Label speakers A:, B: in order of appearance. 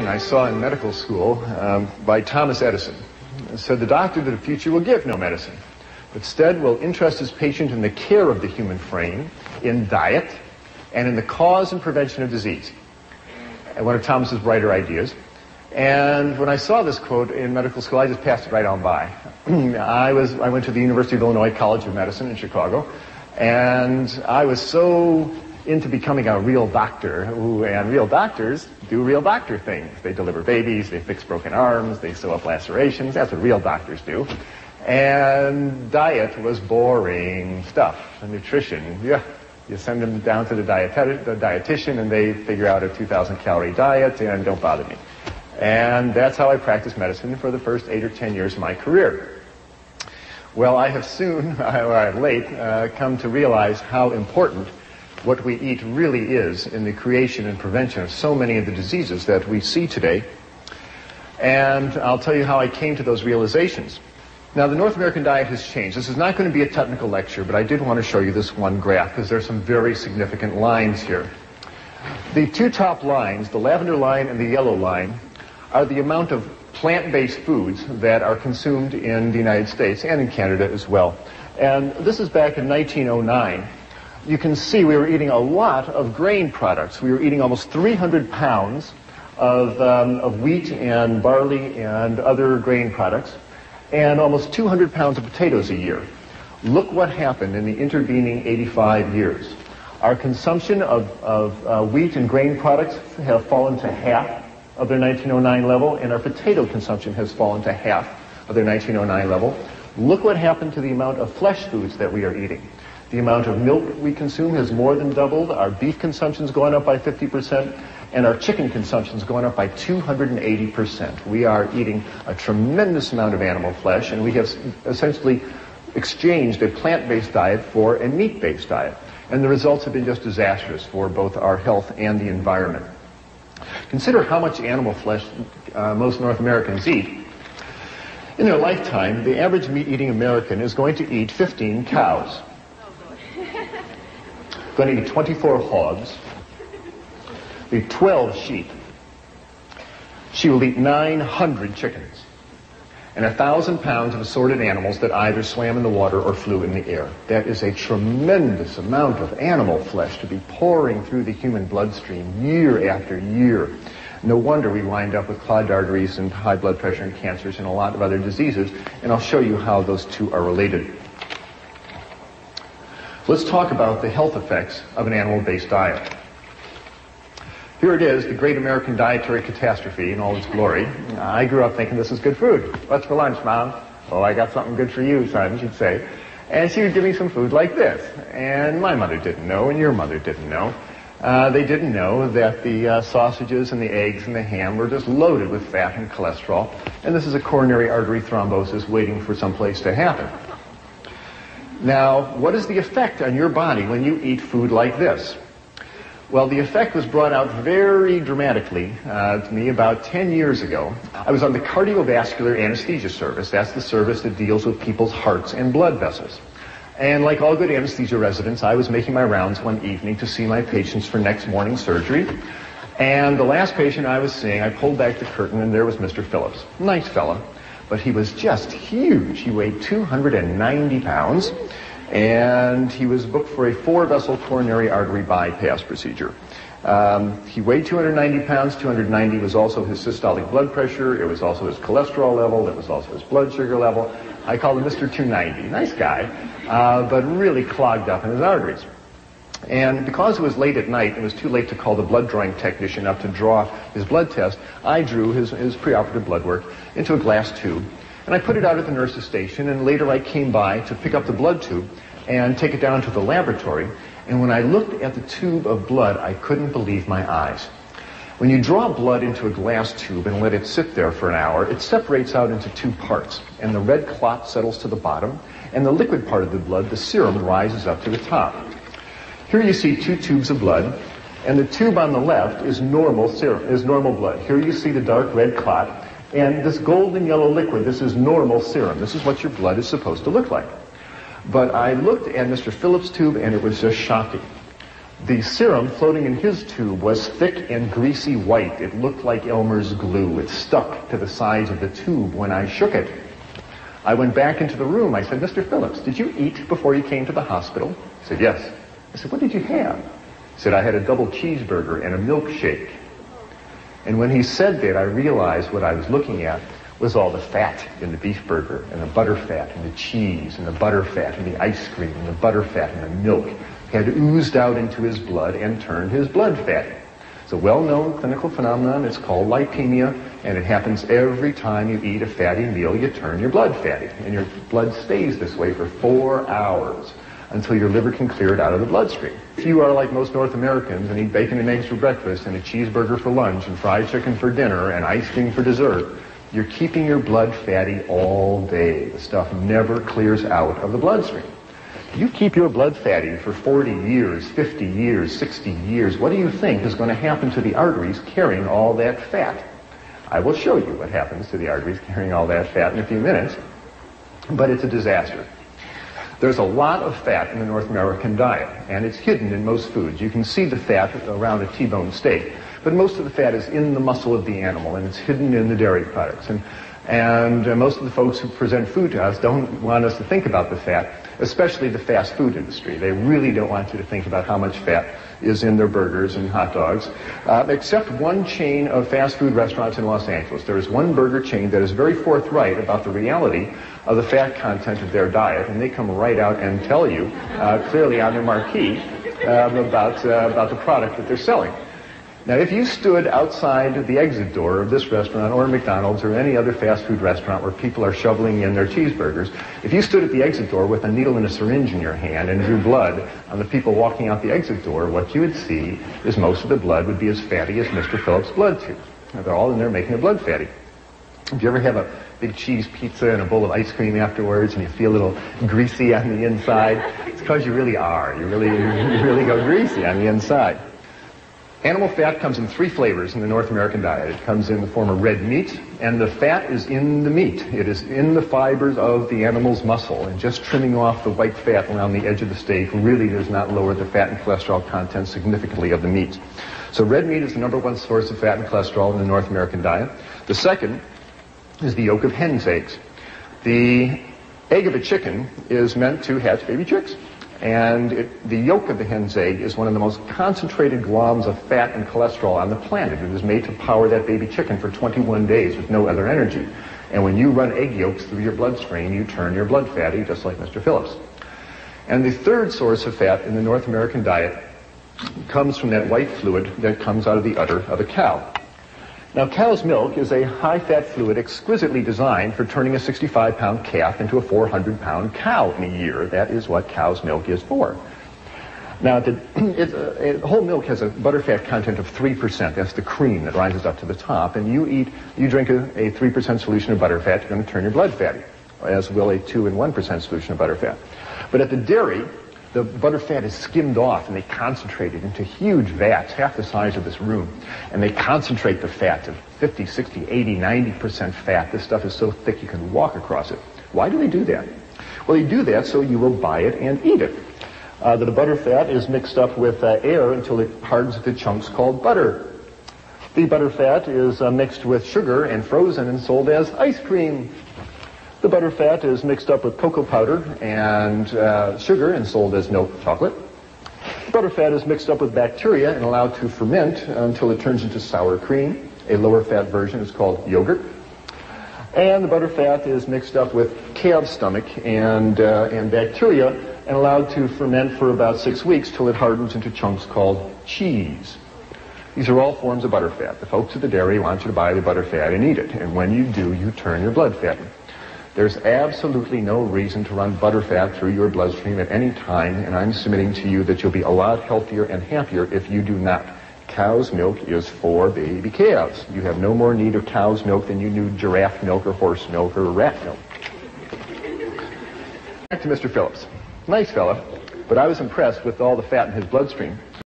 A: I saw in medical school by Thomas Edison. It said the doctor of the future will give no medicine, but instead will interest his patient in the care of the human frame, in diet, and in the cause and prevention of disease. And one of Thomas's brighter ideas. And when I saw this quote in medical school, I just passed it right on by. I went to the University of Illinois College of Medicine in Chicago, and I was so into becoming a real doctor, and real doctors do real doctor things. They deliver babies, they fix broken arms, they sew up lacerations. That's what real doctors do. And diet was boring stuff. And nutrition, yeah, you send them down to the dietitian, and they figure out a 2,000 calorie diet, and don't bother me. And that's how I practiced medicine for the first 8 or 10 years of my career. Well, I have soon, late, come to realize how important what we eat really is in the creation and prevention of so many of the diseases that we see today. And I'll tell you how I came to those realizations. Now, the North American diet has changed. This is not going to be a technical lecture, but I did want to show you this one graph because there's some very significant lines here. The two top lines, the lavender line and the yellow line, are the amount of plant-based foods that are consumed in the United States and in Canada as well. And this is back in 1909. You can see we were eating a lot of grain products. We were eating almost 300 pounds of wheat and barley and other grain products, and almost 200 pounds of potatoes a year. Look what happened in the intervening 85 years. Our consumption of wheat and grain products have fallen to half of their 1909 level, and our potato consumption has fallen to half of their 1909 level. Look what happened to the amount of flesh foods that we are eating. The amount of milk we consume has more than doubled. Our beef consumption's gone up by 50%, and our chicken consumption's gone up by 280%. We are eating a tremendous amount of animal flesh, and we have essentially exchanged a plant-based diet for a meat-based diet. And the results have been just disastrous for both our health and the environment. Consider how much animal flesh most North Americans eat. In their lifetime, the average meat-eating American is going to eat 15 cows. Going to eat 24 hogs, eat 12 sheep. She will eat 900 chickens and 1,000 pounds of assorted animals that either swam in the water or flew in the air. That is a tremendous amount of animal flesh to be pouring through the human bloodstream year after year. No wonder we wind up with clogged arteries and high blood pressure and cancers and a lot of other diseases, and I'll show you how those two are related. Let's talk about the health effects of an animal-based diet. Here it is, the great American dietary catastrophe in all its glory. I grew up thinking this is good food. What's for lunch, Mom? Oh, I got something good for you, son, she'd say. And she would give me some food like this. And my mother didn't know, and your mother didn't know. They didn't know that the sausages and the eggs and the ham were just loaded with fat and cholesterol. And this is a coronary artery thrombosis waiting for some place to happen. Now, what is the effect on your body when you eat food like this? Well, the effect was brought out very dramatically to me about 10 years ago. I was on the cardiovascular anesthesia service. That's the service that deals with people's hearts and blood vessels. And like all good anesthesia residents, I was making my rounds one evening to see my patients for next morning's surgery. And the last patient I was seeing, I pulled back the curtain, and there was Mr. Phillips. Nice fella. But he was just huge. He weighed 290 pounds, and he was booked for a 4-vessel coronary artery bypass procedure. He weighed 290 pounds. 290 was also his systolic blood pressure. It was also his cholesterol level. It was also his blood sugar level. I called him Mr. 290. Nice guy, but really clogged up in his arteries. And because it was late at night, it was too late to call the blood drawing technician up to draw his blood test, I drew his preoperative blood work into a glass tube. And I put it out at the nurse's station, and later I came by to pick up the blood tube and take it down to the laboratory. And when I looked at the tube of blood, I couldn't believe my eyes. When you draw blood into a glass tube and let it sit there for an hour, it separates out into two parts. And the red clot settles to the bottom, and the liquid part of the blood, the serum, rises up to the top. Here you see two tubes of blood, and the tube on the left is normal serum, is normal blood. Here you see the dark red clot, and this golden yellow liquid, this is normal serum. This is what your blood is supposed to look like. But I looked at Mr. Phillips' tube, and it was just shocking. The serum floating in his tube was thick and greasy white. It looked like Elmer's glue. It stuck to the sides of the tube when I shook it. I went back into the room. I said, Mr. Phillips, did you eat before you came to the hospital? He said, yes. I said, what did you have? He said, I had a double cheeseburger and a milkshake. And when he said that, I realized what I was looking at was all the fat in the beef burger, and the butter fat, and the cheese, and the butter fat, and the ice cream, and the butter fat, and the milk had oozed out into his blood and turned his blood fatty. It's a well-known clinical phenomenon. It's called lipemia, and it happens every time you eat a fatty meal. You turn your blood fatty, and your blood stays this way for 4 hours until your liver can clear it out of the bloodstream. If you are like most North Americans and eat bacon and eggs for breakfast and a cheeseburger for lunch and fried chicken for dinner and ice cream for dessert, you're keeping your blood fatty all day. The stuff never clears out of the bloodstream. You keep your blood fatty for 40 years, 50 years, 60 years. What do you think is going to happen to the arteries carrying all that fat? I will show you what happens to the arteries carrying all that fat in a few minutes, but it's a disaster. There's a lot of fat in the North American diet, and it's hidden in most foods. You can see the fat around a T-bone steak, but most of the fat is in the muscle of the animal, and it's hidden in the dairy products. And most of the folks who present food to us don't want us to think about the fat, especially the fast food industry. They really don't want you to think about how much fat is in their burgers and hot dogs, except one chain of fast food restaurants in Los Angeles. There is one burger chain that is very forthright about the reality of the fat content of their diet, and they come right out and tell you clearly on their marquee about the product that they're selling. Now, if you stood outside the exit door of this restaurant or McDonald's or any other fast food restaurant where people are shoveling in their cheeseburgers, if you stood at the exit door with a needle and a syringe in your hand and drew blood on the people walking out the exit door, what you would see is most of the blood would be as fatty as Mr. Phillips' blood tube. Now, they're all in there making the blood fatty. If you ever have a big cheese pizza and a bowl of ice cream afterwards and you feel a little greasy on the inside, it's because you really are. You really go greasy on the inside. Animal fat comes in 3 flavors in the North American diet. It comes in the form of red meat, and the fat is in the meat. It is in the fibers of the animal's muscle, and just trimming off the white fat around the edge of the steak really does not lower the fat and cholesterol content significantly of the meat. So red meat is the #1 source of fat and cholesterol in the North American diet. The second is the yolk of hen's eggs. The egg of a chicken is meant to hatch baby chicks. And the yolk of the hen's egg is one of the most concentrated globs of fat and cholesterol on the planet. It is made to power that baby chicken for 21 days with no other energy. And when you run egg yolks through your bloodstream, you turn your blood fatty, just like Mr. Phillips. And the third source of fat in the North American diet comes from that white fluid that comes out of the udder of a cow. Now, cow's milk is a high-fat fluid exquisitely designed for turning a 65-pound calf into a 400-pound cow in a year. That is what cow's milk is for. Now, whole milk has a butterfat content of 3%. That's the cream that rises up to the top. And you drink a 3% solution of butterfat, you're going to turn your blood fatty, as will a 2 and 1% solution of butterfat. But at the dairy, the butterfat is skimmed off and they concentrate it into huge vats, half the size of this room. And they concentrate the fat to 50, 60, 80, 90% fat. This stuff is so thick you can walk across it. Why do they do that? Well, they do that so you will buy it and eat it. The butterfat is mixed up with air until it hardens into chunks called butter. The butterfat is mixed with sugar and frozen and sold as ice cream. The butterfat is mixed up with cocoa powder and sugar and sold as milk chocolate. Butterfat is mixed up with bacteria and allowed to ferment until it turns into sour cream. A lower fat version is called yogurt. And the butterfat is mixed up with calf's stomach and bacteria and allowed to ferment for about 6 weeks till it hardens into chunks called cheese. These are all forms of butterfat. The folks at the dairy want you to buy the butterfat and eat it. And when you do, you turn your blood fatty. There's absolutely no reason to run butterfat through your bloodstream at any time, and I'm submitting to you that you'll be a lot healthier and happier if you do not. Cow's milk is for baby calves. You have no more need of cow's milk than you need giraffe milk or horse milk or rat milk. Back to Mr. Phillips. Nice fella, but I was impressed with all the fat in his bloodstream.